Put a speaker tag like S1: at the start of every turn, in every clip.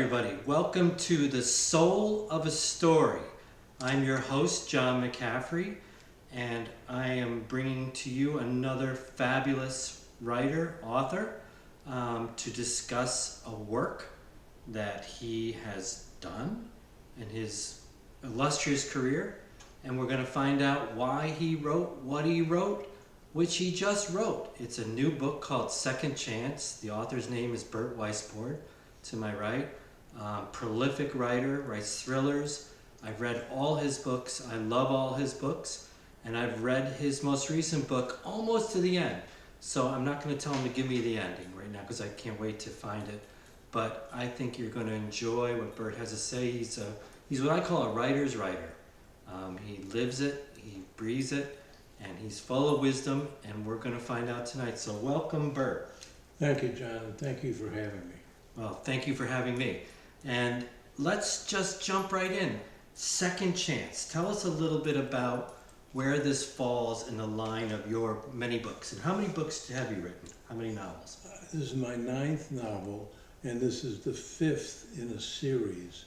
S1: everybody. Welcome to The Soul of a Story. I'm your host, John McCaffrey, and I am bringing to you another fabulous writer, author, to discuss a work that he has done in his illustrious career, and we're going to find out why he wrote what he wrote, which he just wrote. It's a new book called Second Chance. The author's name is Burt Weissbourd, to my right. Prolific writer, writes thrillers. I've read all his books. I love all his books. And I've read his most recent book almost to the end. So I'm not going to tell him to give me the ending right now because I can't wait to find it. But I think you're going to enjoy what Burt has to say. He's what I call a writer's writer. He lives it, he breathes it, and he's full of wisdom, and we're going to find out tonight. So welcome, Burt.
S2: Thank you, John. Thank you for having me.
S1: Well, thank you for having me. And let's just jump right in. Second Chance. Tell us a little bit about where this falls in the line of your many books. And how many books have you written? How many novels?
S2: This is my 9th novel, and this is the 5th in a series,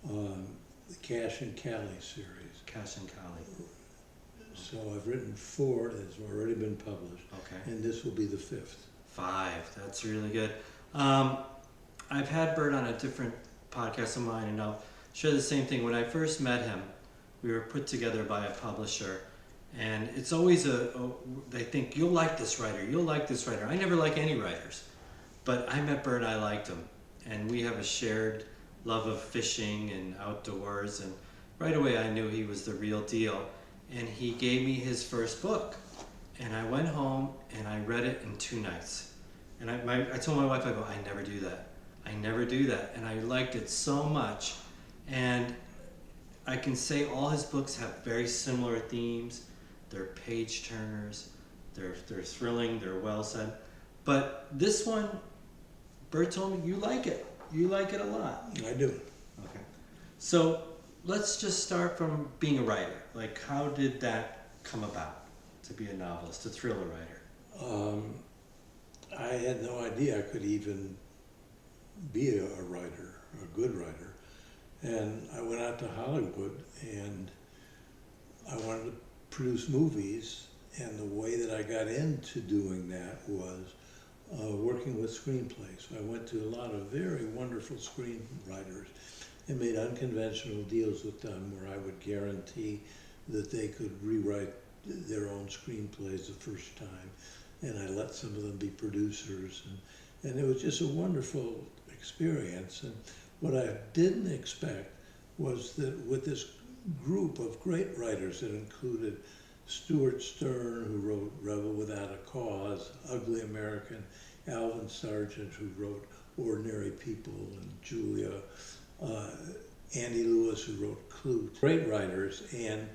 S2: the Cash and Callie series.
S1: Cash and Callie.
S2: So I've written 4 that's already been published,
S1: Okay.
S2: and this will be the 5th.
S1: 5. That's really good. I've had Burt on a different podcast of mine, and I'll share the same thing. When I first met him, we were put together by a publisher, and it's always they think, you'll like this writer, you'll like this writer. I never like any writers, but I met Burt, I liked him, and we have a shared love of fishing and outdoors, and right away I knew he was the real deal. And he gave me his first book, and I went home and I read it in 2 nights. And I told my wife, I go, I never do that. I never do that. And I liked it so much. And I can say all his books have very similar themes. They're page turners. They're thrilling. They're well said. But this one, Burt told me, you like it. You like it a lot.
S2: I do.
S1: Okay. So let's just start from being a writer. Like, how did that come about, to be a novelist, a thriller writer?
S2: I had no idea I could even be a writer, a good writer. And I went out to Hollywood, and I wanted to produce movies, and the way that I got into doing that was working with screenplays. So I went to a lot of very wonderful screenwriters and made unconventional deals with them where I would guarantee that they could rewrite their own screenplays the first time, and I let some of them be producers, and it was just a wonderful experience. And what I didn't expect was that with this group of great writers that included Stuart Stern, who wrote Rebel Without a Cause, Ugly American, Alvin Sargent, who wrote Ordinary People, and Julia, Andy Lewis, who wrote Clute. Great writers, and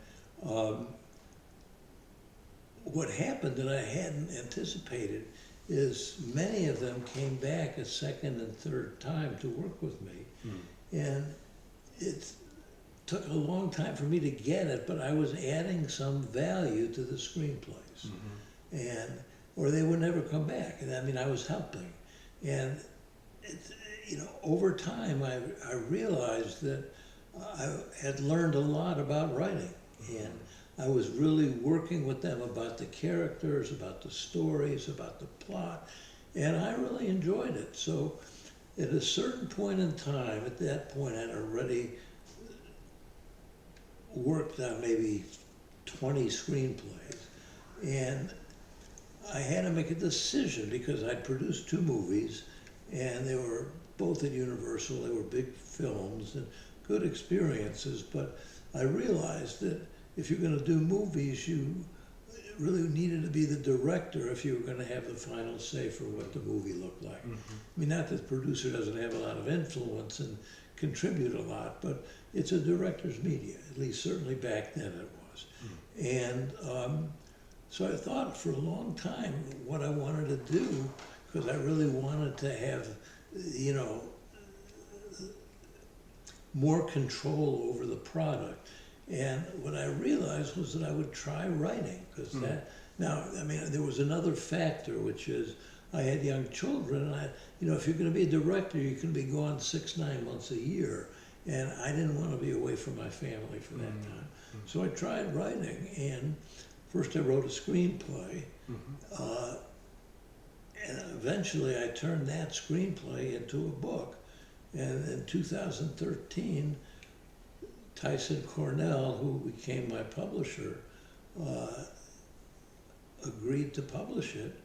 S2: what happened that I hadn't anticipated is many of them came back a second and third time to work with me. And it took a long time for me to get it, but I was adding some value to the screenplays. Or they would never come back. And I mean, I was helping. And over time, I realized that I had learned a lot about writing, and I was really working with them about the characters, about the stories, about the plot, and I really enjoyed it. So at a certain point in time, at that point, I'd already worked on maybe 20 screenplays, and I had to make a decision because I'd produced 2 movies, and they were both at Universal. They were big films and good experiences, but I realized that if you're going to do movies, you really needed to be the director if you were going to have the final say for what the movie looked like. I mean, not that the producer doesn't have a lot of influence and contribute a lot, but it's a director's media, at least certainly back then it was. And so I thought for a long time what I wanted to do, because I really wanted to have, more control over the product. And what I realized was that I would try writing, because there was another factor, which is I had young children, and if you're going to be a director, you can be gone 6-9 months a year, and I didn't want to be away from my family for that time. So I tried writing, and first I wrote a screenplay, and eventually I turned that screenplay into a book. And in 2013, Tyson Cornell, who became my publisher, agreed to publish it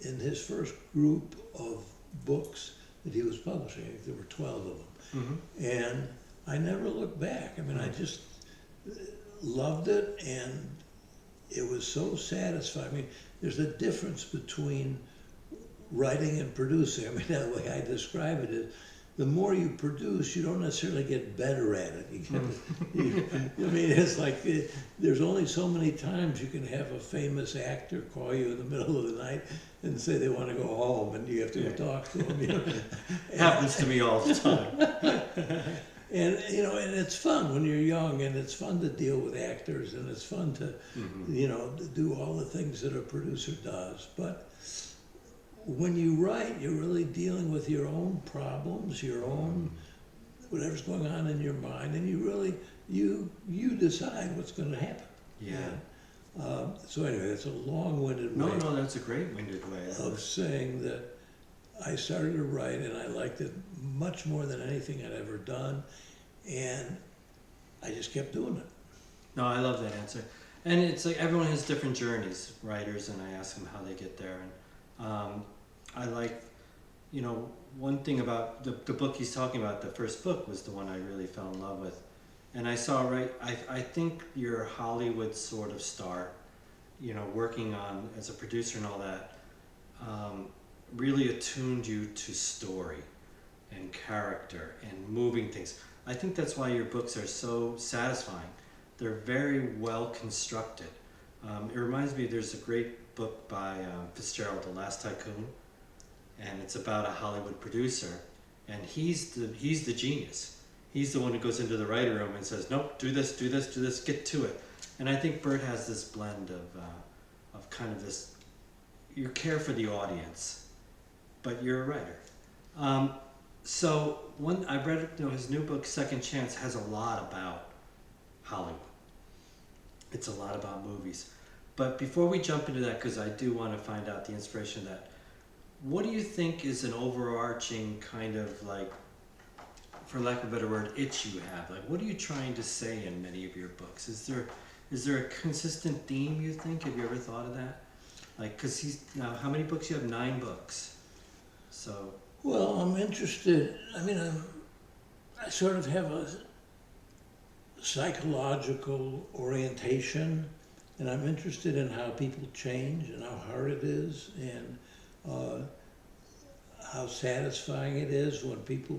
S2: in his first group of books that he was publishing. I think there were 12 of them. And I never looked back. I mean, I just loved it, and it was so satisfying. I mean, there's a difference between writing and producing. I mean, the way I describe it is, the more you produce, you don't necessarily get better at it. I mean, it's like there's only so many times you can have a famous actor call you in the middle of the night and say they want to go home, and you have to go talk to them.
S1: Happens to me all the time.
S2: And and it's fun when you're young, and it's fun to deal with actors, and it's fun to to do all the things that a producer does. But when you write, you're really dealing with your own problems, your own whatever's going on in your mind, and you really you decide what's going to happen. So anyway, that's a long-winded way.
S1: No, that's a great winded way
S2: of saying that I started to write, and I liked it much more than anything I'd ever done, and I just kept doing it.
S1: No, I love that answer. And it's like everyone has different journeys, writers, and I ask them how they get there. And I like, one thing about the book he's talking about, the first book, was the one I really fell in love with. And I saw, I think your Hollywood sort of start, working on as a producer and all that, really attuned you to story and character and moving things. I think that's why your books are so satisfying. They're very well constructed. It reminds me, there's a great book by Fitzgerald, The Last Tycoon, and it's about a Hollywood producer, and he's the genius. He's the one who goes into the writer room and says, nope, do this, get to it. And I think Burt has this blend of kind of this, you care for the audience, but you're a writer. So I read his new book, Second Chance, has a lot about Hollywood. It's a lot about movies. But before we jump into that, because I do want to find out the inspiration of that, what do you think is an overarching kind of like, for lack of a better word, itch you have? Like, what are you trying to say in many of your books? Is there a consistent theme, you think? Have you ever thought of that? Like, because now, how many books? You have 9 books. So.
S2: Well, I'm interested, I sort of have a psychological orientation, and I'm interested in how people change and how hard it is, and how satisfying it is when people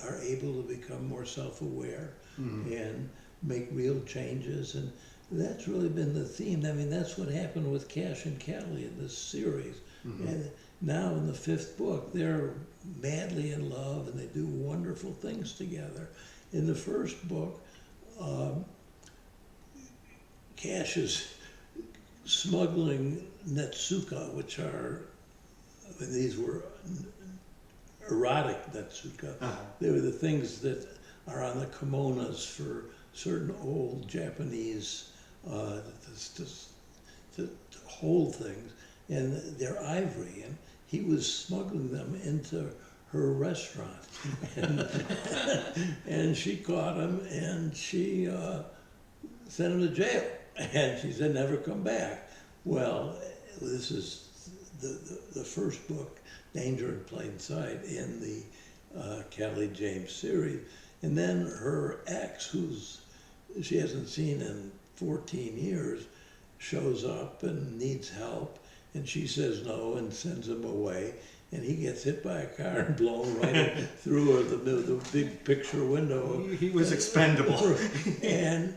S2: are able to become more self-aware and make real changes. And that's really been the theme. That's what happened with Cash and Callie in this series. And now in the 5th book, they're madly in love, and they do wonderful things together. In the first book, Cash is smuggling Netsuka, which are, these were erotic Netsuka. They were the things that are on the kimonos for certain old Japanese to hold things, and they're ivory, and he was smuggling them into her restaurant, and she caught him, and she sent him to jail, and she said, never come back. Well, this is the first book, Danger in Plain Sight, in the Callie James series. And then her ex, who's she hasn't seen in 14 years, shows up and needs help, and she says no and sends him away, and he gets hit by a car and blown right through the big picture window.
S1: He was expendable.
S2: and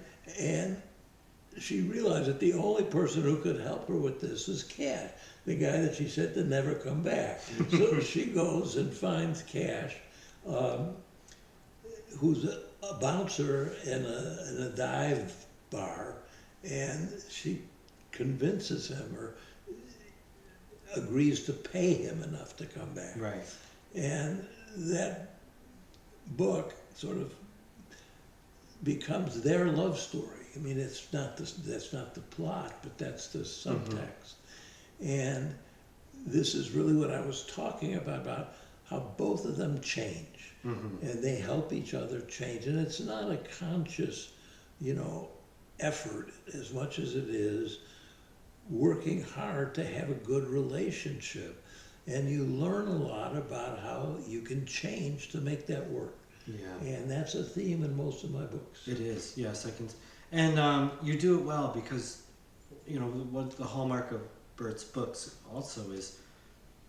S2: she realized that the only person who could help her with this was Cash, the guy that she said to never come back. So she goes and finds Cash, who's a bouncer in a dive bar, and she convinces him, or agrees to pay him enough to come back.
S1: Right.
S2: And that book sort of becomes their love story. I mean, it's not that's not the plot, but that's the subtext. And this is really what I was talking about how both of them change. And they help each other change. And it's not a conscious, effort as much as it is working hard to have a good relationship. And you learn a lot about how you can change to make that work.
S1: Yeah.
S2: And that's a theme in most of my books.
S1: It is, yes, I can. And you do it well because, what the hallmark of Burt's books also is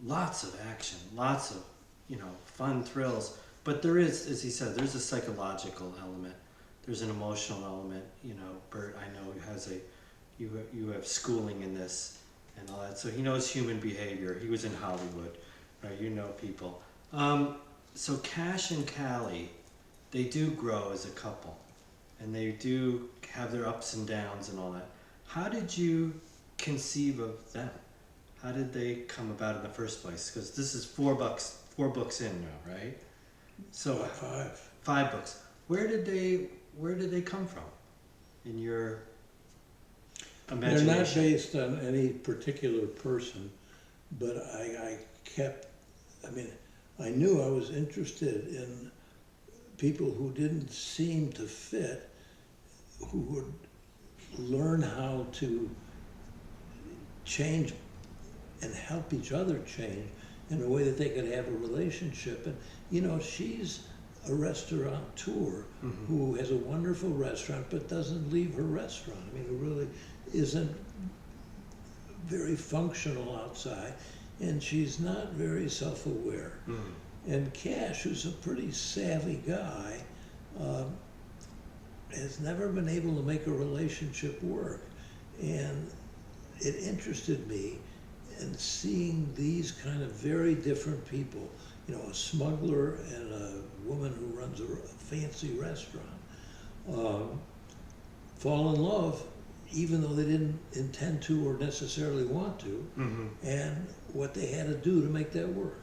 S1: lots of action, lots of, fun thrills. But there is, as he said, there's a psychological element. There's an emotional element. Burt, I know, you have schooling in this and all that. So he knows human behavior. He was in Hollywood, right? You know people. So Cash and Callie, they do grow as a couple, and they do have their ups and downs and all that. How did you conceive of them? How did they come about in the first place? Because this is four books in now, right? So five books. Where did they come from in your imagination?
S2: They're not based on any particular person, but I knew I was interested in people who didn't seem to fit, who would learn how to change and help each other change in a way that they could have a relationship. And, she's a restaurateur who has a wonderful restaurant but doesn't leave her restaurant. I mean, it really isn't very functional outside, and she's not very self-aware. And Cash, who's a pretty savvy guy, has never been able to make a relationship work. And it interested me in seeing these kind of very different people, a smuggler and a woman who runs a fancy restaurant, fall in love even though they didn't intend to or necessarily want to, and what they had to do to make that work.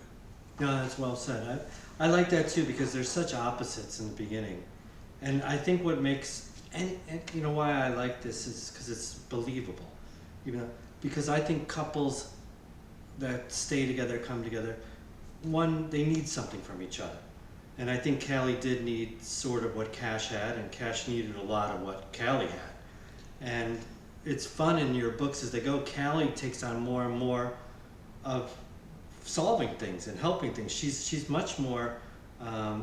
S1: No, that's well said. I like that too because there's such opposites in the beginning. And I think what makes, and why I like this is because it's believable. Because I think couples that stay together, come together, one, they need something from each other. And I think Callie did need sort of what Cash had, and Cash needed a lot of what Callie had. And it's fun in your books as they go. Callie takes on more and more of solving things and helping things. She's much more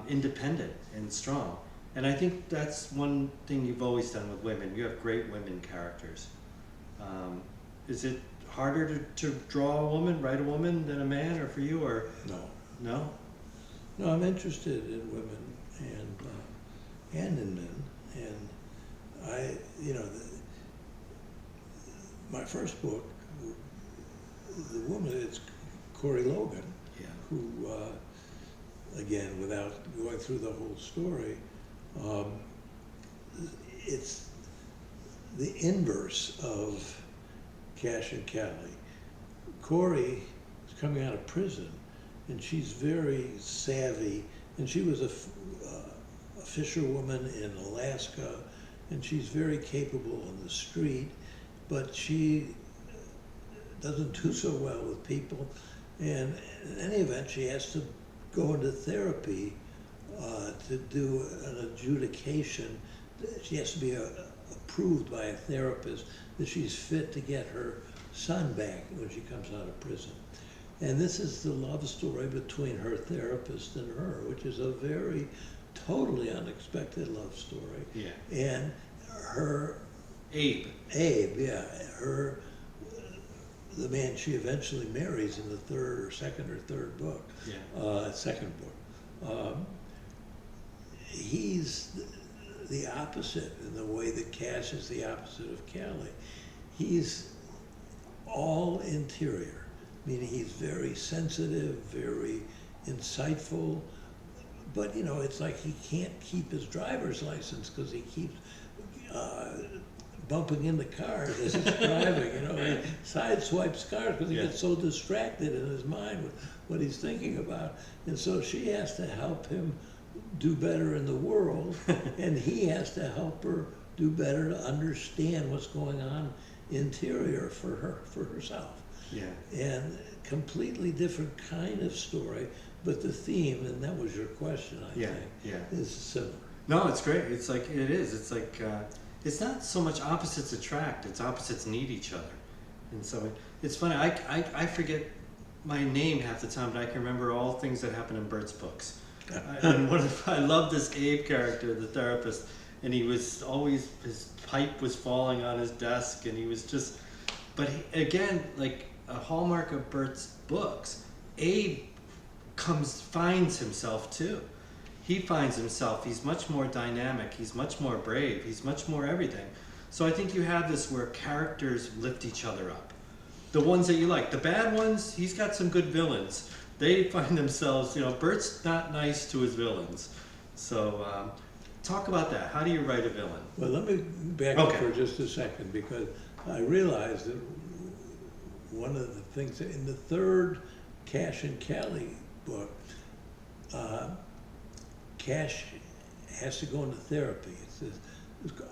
S1: independent and strong. And I think that's one thing you've always done with women. You have great women characters. Is it harder to draw a woman, write a woman, than a man, or for you, or
S2: No.
S1: no?
S2: No, I'm interested in women and in men. And my first book, the woman, it's Corey Logan, who, again, without going through the whole story, it's the inverse of Cash and Callie. Corey is coming out of prison, and she's very savvy, and she was a fisherwoman in Alaska, and she's very capable on the street, but she doesn't do so well with people, and in any event, she has to go into therapy to do an adjudication. She has to be approved by a therapist that she's fit to get her son back when she comes out of prison. And this is the love story between her therapist and her, which is a very totally unexpected love story.
S1: Yeah.
S2: And her
S1: Abe,
S2: yeah, the man she eventually marries in the second or third book.
S1: Yeah.
S2: Second book. He's the opposite in the way that Cash is the opposite of Callie. He's all interior, meaning he's very sensitive, very insightful, but it's like he can't keep his driver's license because he keeps bumping into cars as he's driving, you know, he sideswipes cars because he
S1: Yeah.
S2: gets so distracted in his mind with what he's thinking about. And so she has to help him do better in the world, and he has to help her do better to understand what's going on interior for herself.
S1: Yeah.
S2: And completely different kind of story, but the theme, and that was your question, I
S1: Yeah.
S2: think,
S1: Yeah.
S2: is similar.
S1: No, it's great. It's like it is. It's like it's not so much opposites attract. It's opposites need each other, and so it's funny. I forget my name half the time, but I can remember all things that happen in Burt's books. I love this Abe character, the therapist, and he was always, his pipe was falling on his desk, and he was just. But again, like a hallmark of Burt's books, Abe finds himself too. He finds himself. He's much more dynamic. He's much more brave. He's much more everything. So I think you have this where characters lift each other up. The ones that you like, the bad ones, he's got some good villains. They find themselves, you know, Burt's not nice to his villains. So talk about that. How do you write a villain?
S2: Well, let me back up
S1: Okay.
S2: for just a second, because I realized that one of the things that in the third Cash and Callie book, Cash has to go into therapy. It says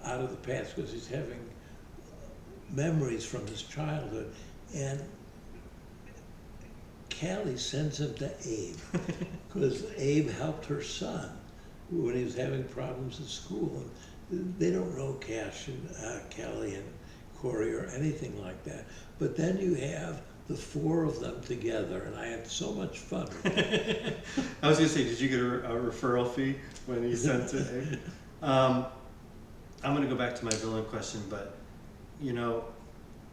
S2: out of the past because he's having memories from his childhood, and Callie sends him to Abe because Abe helped her son when he was having problems at school. And they don't know Cash and Callie and Corey or anything like that. But then you have the four of them together, and I had so much fun with them.
S1: I was going to say, did you get a referral fee when you sent it? Abe? I'm going to go back to my villain question, but you know,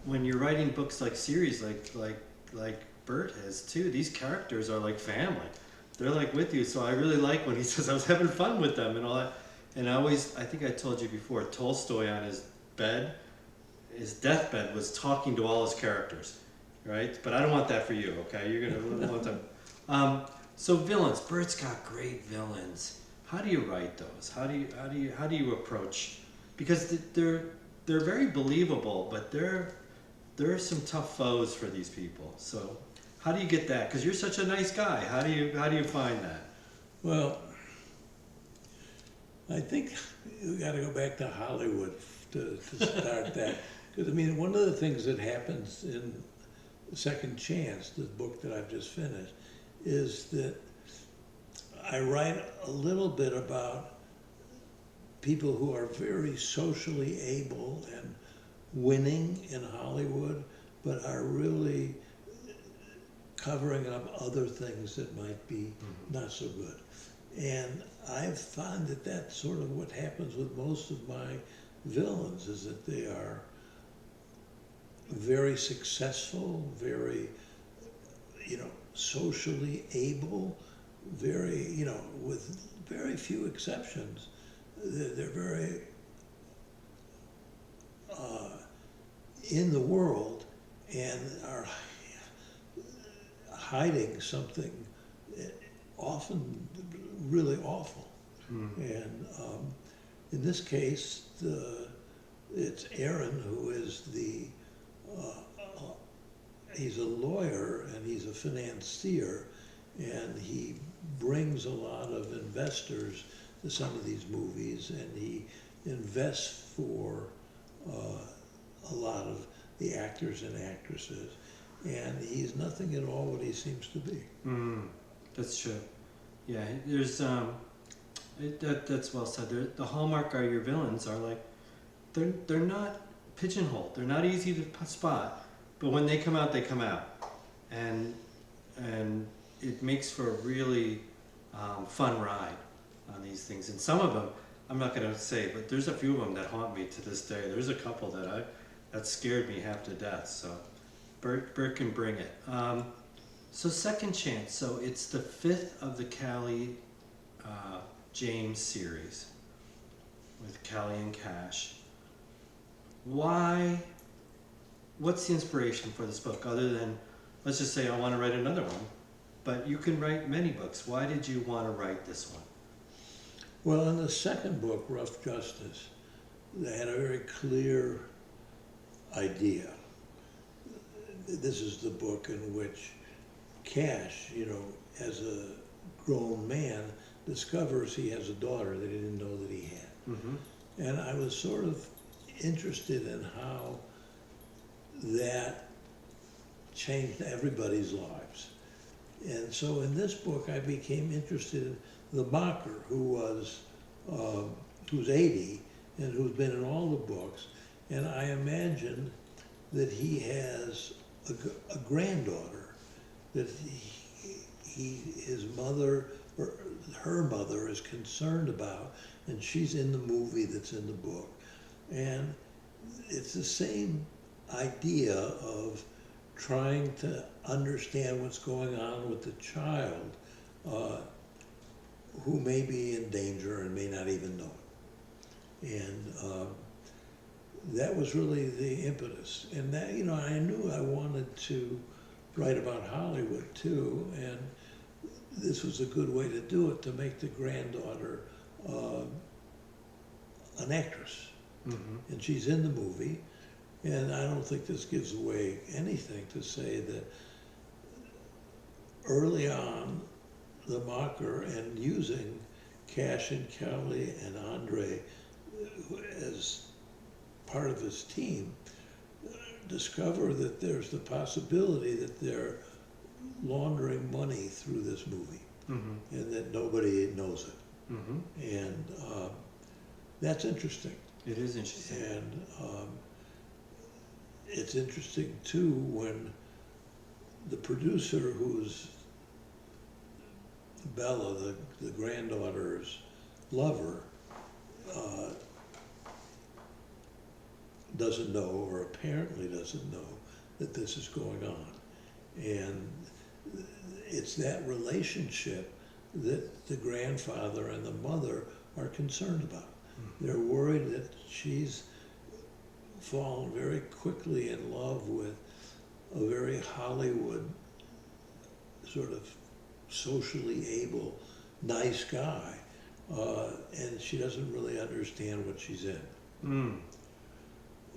S1: when you're writing books like series, like Burt has too, these characters are like family. They're like with you. So I really like when he says I was having fun with them and all that. And I think I told you before, Tolstoy on his bed, his deathbed, was talking to all his characters, right? But I don't want that for you, okay? You're gonna want them. So villains, Burt's got great villains. How do you write those? How do you approach? Because they're very believable, but there are some tough foes for these people. So how do you get that? Because you're such a nice guy. How do you find that?
S2: Well, I think we got to go back to Hollywood to start that. Because, I mean, one of the things that happens in Second Chance, the book that I've just finished, is that I write a little bit about people who are very socially able and winning in Hollywood, but are really covering up other things that might be not so good. And I've found that that's sort of what happens with most of my villains, is that they are very successful, very, you know, socially able, very, you know, with very few exceptions. They're very in the world and are hiding something often really awful. And in this case, it's Aaron who is he's a lawyer and he's a financier, and he brings a lot of investors to some of these movies, and he invests for a lot of the actors and actresses, and he's nothing at all what he seems to be.
S1: That's true. Yeah, there's that's well said. The hallmark are your villains are like they're not pigeonholed. They're not easy to spot, but when they come out, they come out, and it makes for a really fun ride on these things. And some of them, I'm not going to say, but there's a few of them that haunt me to this day. There's a couple that scared me half to death. So Burt can bring it. So Second Chance. So it's the 5th of the Callie James series with Callie and Cash. Why? What's the inspiration for this book other than, let's just say I want to write another one, but you can write many books. Why did you want to write this one?
S2: Well, in the second book, Rough Justice, they had a very clear idea. This is the book in which Cash, as a grown man, discovers he has a daughter that he didn't know that he had.
S1: Mm-hmm.
S2: And I was sort of interested in how that changed everybody's lives. And so in this book, I became interested in the mocker, who's 80 and who's been in all the books. And I imagined that he has a granddaughter that his mother, or her mother, is concerned about, and she's in the movie that's in the book. And it's the same idea of trying to understand what's going on with the child who may be in danger and may not even know it. And that was really the impetus. And that, I knew I wanted to write about Hollywood too, and this was a good way to do it, to make the granddaughter an actress.
S1: Mm-hmm.
S2: And she's in the movie, and I don't think this gives away anything to say that early on, the mocker, and using Cash and Callie and Andre as part of his team, discover that there's the possibility that they're laundering money through this movie,
S1: Mm-hmm.
S2: and that nobody knows it.
S1: Mm-hmm.
S2: And that's interesting.
S1: It is interesting.
S2: And it's interesting too when the producer, who's Bella, the granddaughter's lover, doesn't know, or apparently doesn't know, that this is going on. And it's that relationship that the grandfather and the mother are concerned about. Mm-hmm. They're worried that she's fallen very quickly in love with a very Hollywood, sort of socially able, nice guy, and she doesn't really understand what she's in.
S1: Mm.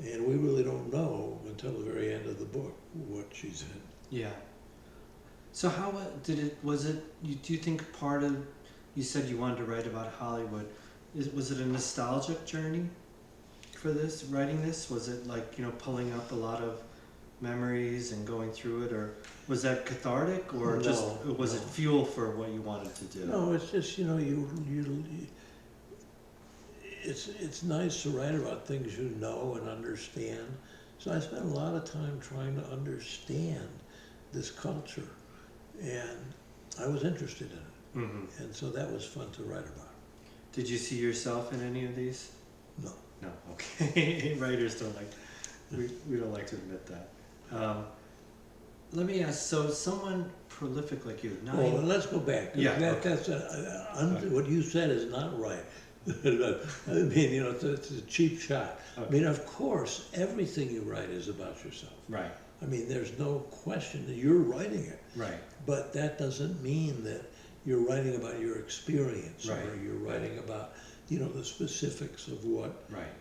S2: And we really don't know until the very end of the book what she's in.
S1: Yeah. So how was it, do you think part of, you said you wanted to write about Hollywood, was it a nostalgic journey for this, writing this? Was it like, pulling up a lot of memories and going through it, or was that cathartic, or was it fuel for what you wanted to do?
S2: No, it's just, it's nice to write about things you know and understand. So I spent a lot of time trying to understand this culture, and I was interested in it.
S1: Mm-hmm.
S2: And so that was fun to write about.
S1: Did you see yourself in any of these?
S2: No.
S1: No, okay. Writers don't like, we don't like to admit that. Let me ask, so someone prolific like you,
S2: Well, let's go back.
S1: Yeah,
S2: That's what you said is not right. I mean, it's a cheap shot.
S1: Okay.
S2: I mean, of course, everything you write is about yourself.
S1: Right.
S2: I mean, there's no question that you're writing it.
S1: Right.
S2: But that doesn't mean that you're writing about your experience,
S1: Right.
S2: or you're writing about, the specifics of what,
S1: Right.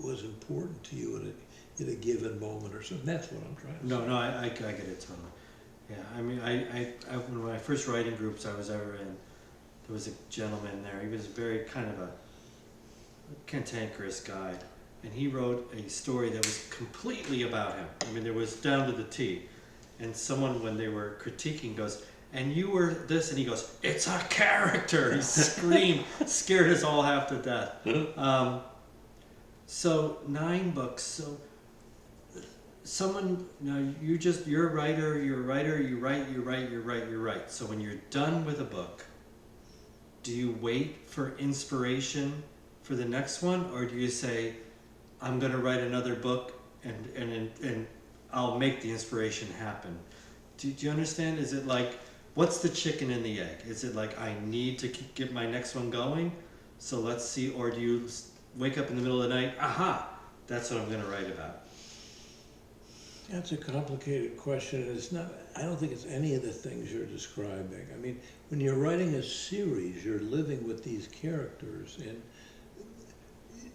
S2: Was important to you at a given moment or something. That's what I'm trying to say.
S1: No, I get it totally. Yeah, I mean, I one of my first writing groups I was ever in, there was a gentleman there. He was very kind of a cantankerous guy, and he wrote a story that was completely about him. I mean, it was down to the T. And someone, when they were critiquing, goes, "And you were this," and he goes, "It's a character." He screamed, scared us all half to death. So 9 books. So someone, you're a writer, you write. So when you're done with a book, do you wait for inspiration for the next one, or do you say, I'm going to write another book and I'll make the inspiration happen? Do you understand? Is it like, what's the chicken and the egg? Is it like, I need to get my next one going, so let's see, or do you wake up in the middle of the night, aha, that's what I'm going to write about?
S2: That's a complicated question, and I don't think it's any of the things you're describing. I mean, when you're writing a series, you're living with these characters, and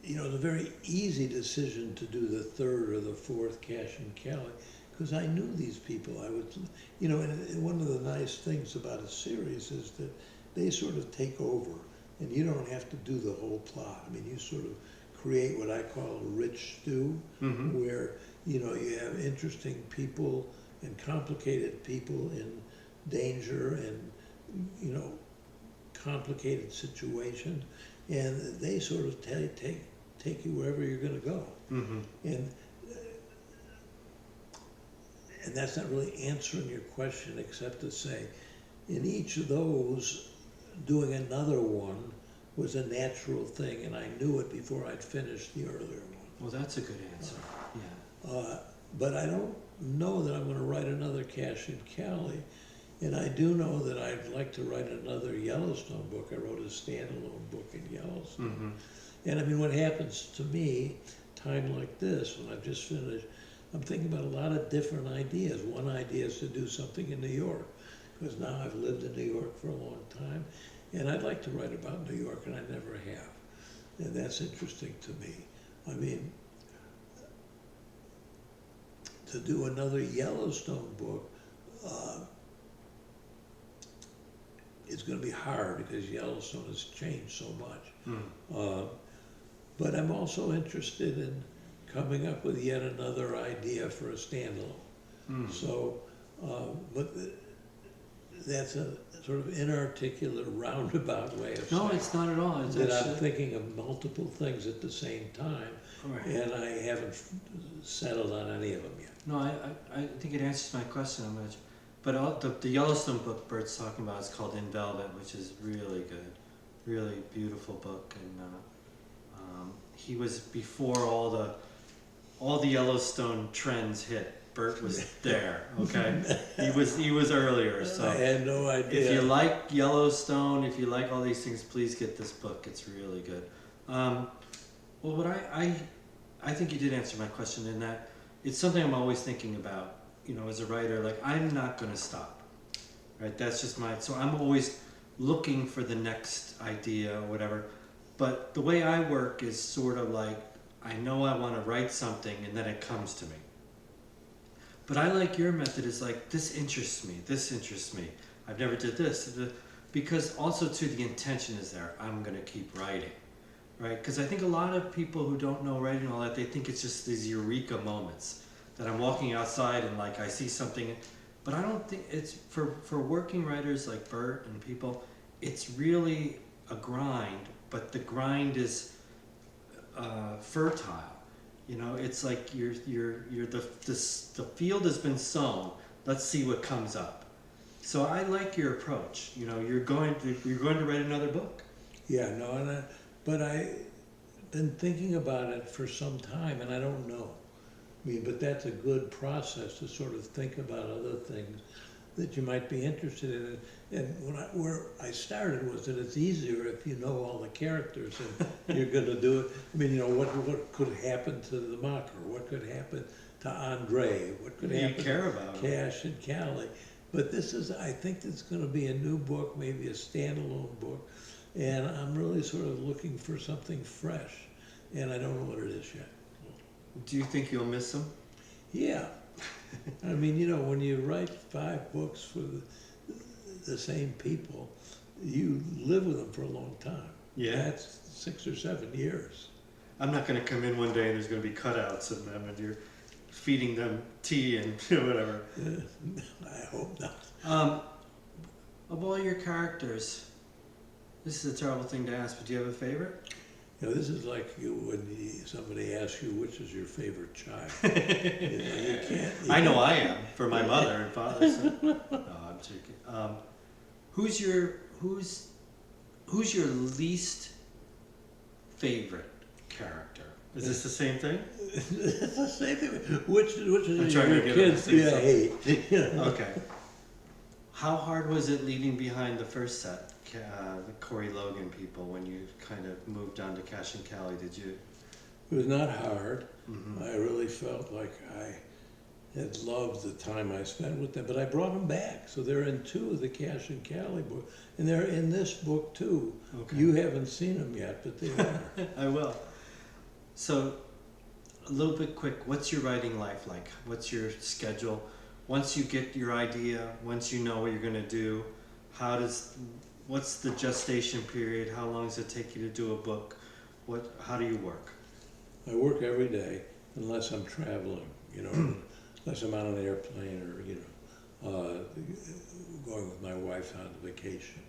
S2: you know, it was a very easy decision to do the third or the fourth Cash and Callie, because I knew these people. I would, you know, and one of the nice things about a series is that they sort of take over, and you don't have to do the whole plot. I mean, you sort of create what I call a rich stew, where, you know, you have interesting people and complicated people in danger and, you know, complicated situations, and they sort of take you wherever you're going to go. And that's not really answering your question, except to say, in each of those, doing another one was a natural thing, and I knew it before I'd finished the earlier one.
S1: Well, that's a good answer. Yeah.
S2: But I don't know that I'm going to write another Cash and Callie, and I do know that I'd like to write another Yellowstone book. I wrote a standalone book in Yellowstone. And I mean, what happens to me, time like this, when I've just finished, I'm thinking about a lot of different ideas. One idea is to do something in New York, because now I've lived in New York for a long time, and I'd like to write about New York, and I never have. And that's interesting to me. I mean, to do another Yellowstone book, it's going to be hard because Yellowstone has changed so much. But I'm also interested in coming up with yet another idea for a standalone. So, but that's a sort of inarticulate, roundabout way of saying.
S1: No, it's not at all. It's
S2: that
S1: actually,
S2: I'm thinking of multiple things at the same time,
S1: right.
S2: and I haven't settled on any of them yet.
S1: No, I think it answers my question. But the Yellowstone book Burt's talking about is called In Velvet, which is really good, really beautiful book. And he was before all the Yellowstone trends hit. Burt was there. Okay, he was earlier. So
S2: I had no idea.
S1: If you like Yellowstone, if you like all these things, please get this book. It's really good. Well, what I think you did answer my question in that it's something I'm always thinking about. You know, as a writer, like I'm not going to stop, right? That's just so I'm always looking for the next idea or whatever. But the way I work is sort of like, I know I want to write something and then it comes to me. But I like your method is like, this interests me. I've never did this. Because also too, the intention is there. I'm going to keep writing, right? Because I think a lot of people who don't know writing and all that, they think it's just these eureka moments. That I'm walking outside and like I see something, but I don't think it's for working writers like Burt and people. It's really a grind, but the grind is fertile. You know, it's like the field has been sown. Let's see what comes up. So I like your approach. You know, you're going to write another book.
S2: Yeah, no, but I've been thinking about it for some time, and I don't know. I mean, but that's a good process to sort of think about other things that you might be interested in. And where I started was that it's easier if you know all the characters and you're going to do it. I mean, you know, what could happen to the Mocker? What could happen to Andre? What could happen to Cash and Callie? But I think it's going to be a new book, maybe a standalone book. And I'm really sort of looking for something fresh. And I don't know what it is yet.
S1: Do you think you'll miss them?
S2: Yeah. I mean, you know, when you write 5 books for the same people, you live with them for a long time.
S1: Yeah.
S2: That's 6 or 7 years.
S1: I'm not going to come in one day and there's going to be cutouts of them and you're feeding them tea and whatever.
S2: I hope not.
S1: Of all your characters, this is a terrible thing to ask, but do you have a favorite?
S2: You know, this is like when somebody asks you which is your favorite child. You can't.
S1: I know I am for my mother and father. So. No, I'm joking. Who's your least favorite character? Is this the same thing?
S2: It's the same thing. Which is
S1: your
S2: kids do you hate? You know?
S1: Okay. How hard was it leaving behind the first set, the Corey Logan people, when you kind of moved on to Cash and Callie? Did you?
S2: It was not hard. Mm-hmm. I really felt like I had loved the time I spent with them, but I brought them back. So they're in 2 of the Cash and Callie books, and they're in this book too. Okay. You haven't seen them yet, but they are.
S1: I will. So, a little bit quick, what's your writing life like? What's your schedule? Once you get your idea, once you know what you're going to do, what's the gestation period? How long does it take you to do a book? How do you work?
S2: I work every day unless I'm traveling, unless I'm on an airplane or, going with my wife on vacation.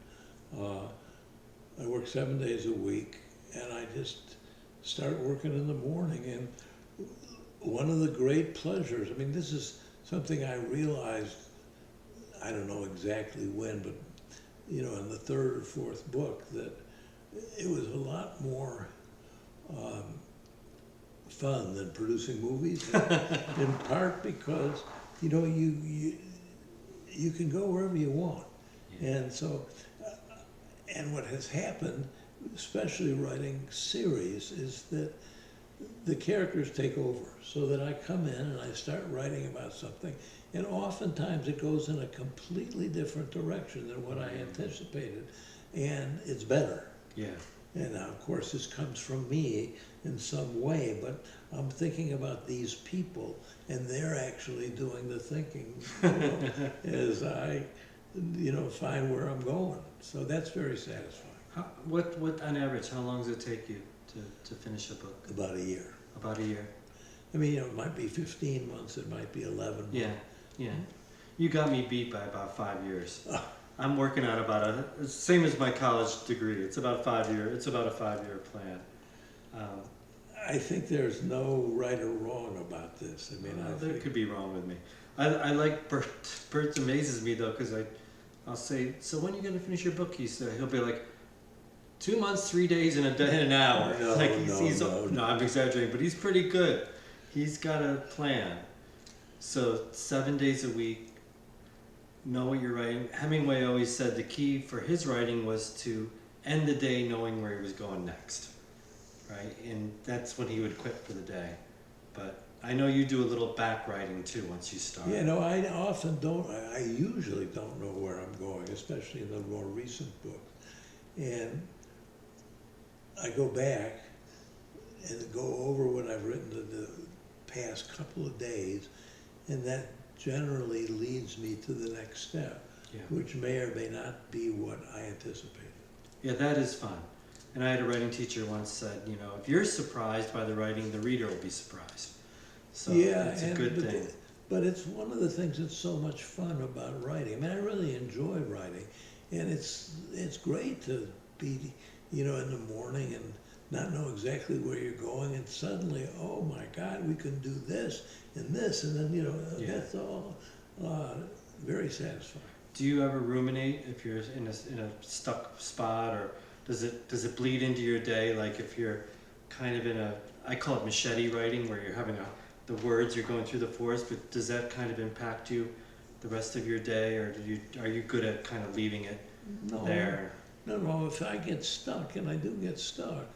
S2: I work 7 days a week, and I just start working in the morning. And one of the great pleasures, this is something I realized, I don't know exactly when, but, in the third or fourth book, that it was a lot more fun than producing movies, in part because, you can go wherever you want.
S1: Yeah.
S2: And so, and what has happened, especially writing series, is that the characters take over, so that I come in and I start writing about something, and oftentimes it goes in a completely different direction than what I anticipated, and it's better.
S1: Yeah.
S2: And now, of course, this comes from me in some way, but I'm thinking about these people, and they're actually doing the thinking as I, find where I'm going. So that's very satisfying.
S1: What on average, how long does it take you to finish a book?
S2: About a year.
S1: About a year.
S2: It might be 15 months, it might be 11 months.
S1: Yeah. You got me beat by about 5 years. I'm working on same as my college degree. It's about a 5-year plan.
S2: I think there's no right or wrong about this.
S1: There could be wrong with me. I like Burt. Burt amazes me though, because I'll say, so when are you going to finish your book? He'll be like, 2 months, 3 days, and an hour. No, I'm exaggerating, but he's pretty good. He's got a plan. So 7 days a week, know what you're writing. Hemingway always said the key for his writing was to end the day knowing where he was going next, right? And that's when he would quit for the day. But I know you do a little back writing too once you start.
S2: I often don't. I usually don't know where I'm going, especially in the more recent books. And I go back and go over what I've written in the past couple of days, and that generally leads me to the next step, which may or may not be what I anticipated.
S1: Yeah, that is fun. And I had a writing teacher once said, if you're surprised by the writing, the reader will be surprised. So it's a good thing.
S2: But it's one of the things that's so much fun about writing. I really enjoy writing, and it's great to be, in the morning and not know exactly where you're going, and suddenly, oh my God, we can do this, and then, that's all very satisfying.
S1: Do you ever ruminate if you're in a stuck spot, or does it bleed into your day? Like if you're kind of I call it machete writing, where you're having the words, you're going through the forest, but does that kind of impact you the rest of your day, or are you good at kind of leaving it there?
S2: No, if I get stuck, and I do get stuck,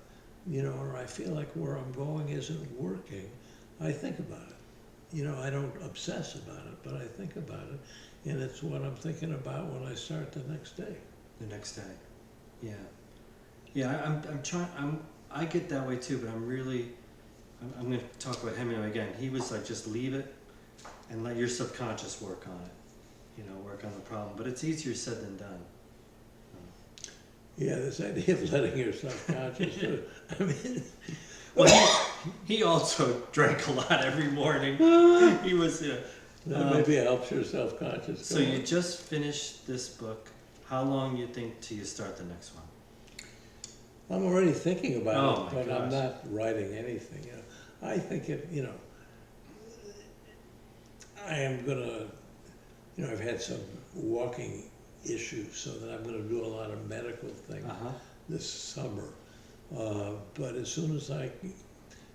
S2: or I feel like where I'm going isn't working, I think about it. I don't obsess about it, but I think about it, and it's what I'm thinking about when I start the next day.
S1: The next day, yeah. I get that way too, but I'm going to talk about Hemingway again. He was like, just leave it and let your subconscious work on it, work on the problem. But it's easier said than done.
S2: Yeah, this idea of letting your subconscious,
S1: Well, he also drank a lot every morning. He was,
S2: that maybe helps your self-conscious.
S1: So you just finished this book. How long do you think till you start the next one?
S2: I'm already thinking about it, but
S1: gosh.
S2: I'm not writing anything. I think I am gonna, I've had some walking issues, so that I'm going to do a lot of medical things this summer. But as soon as I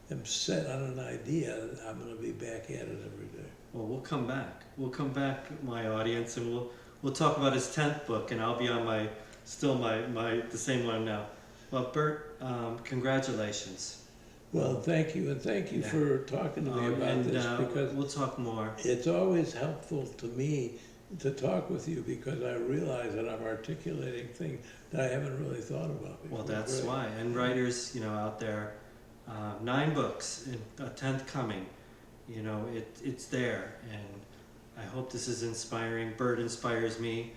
S2: am set on an idea, I'm going to be back at it every day.
S1: Well, we'll come back. We'll come back, my audience, and we'll talk about his 10th book, and I'll be on my the same one now. Well, Burt, congratulations.
S2: Well, thank you, and thank you for talking to me about this, because
S1: we'll talk more.
S2: It's always helpful to me to talk with you, because I realize that I'm articulating things that I haven't really thought about before.
S1: Well, that's why. And writers, out there, 9 books, and a 10th coming. You know, it's there, and I hope this is inspiring. Burt inspires me.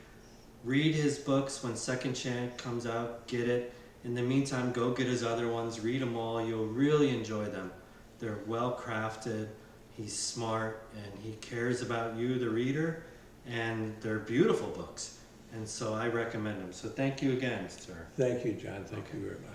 S1: Read his books when Second Chance comes out. Get it. In the meantime, go get his other ones. Read them all. You'll really enjoy them. They're well crafted. He's smart, and he cares about you, the reader, and they're beautiful books. And so I recommend them. So thank you again, sir.
S2: Thank you, John. Thank you very much.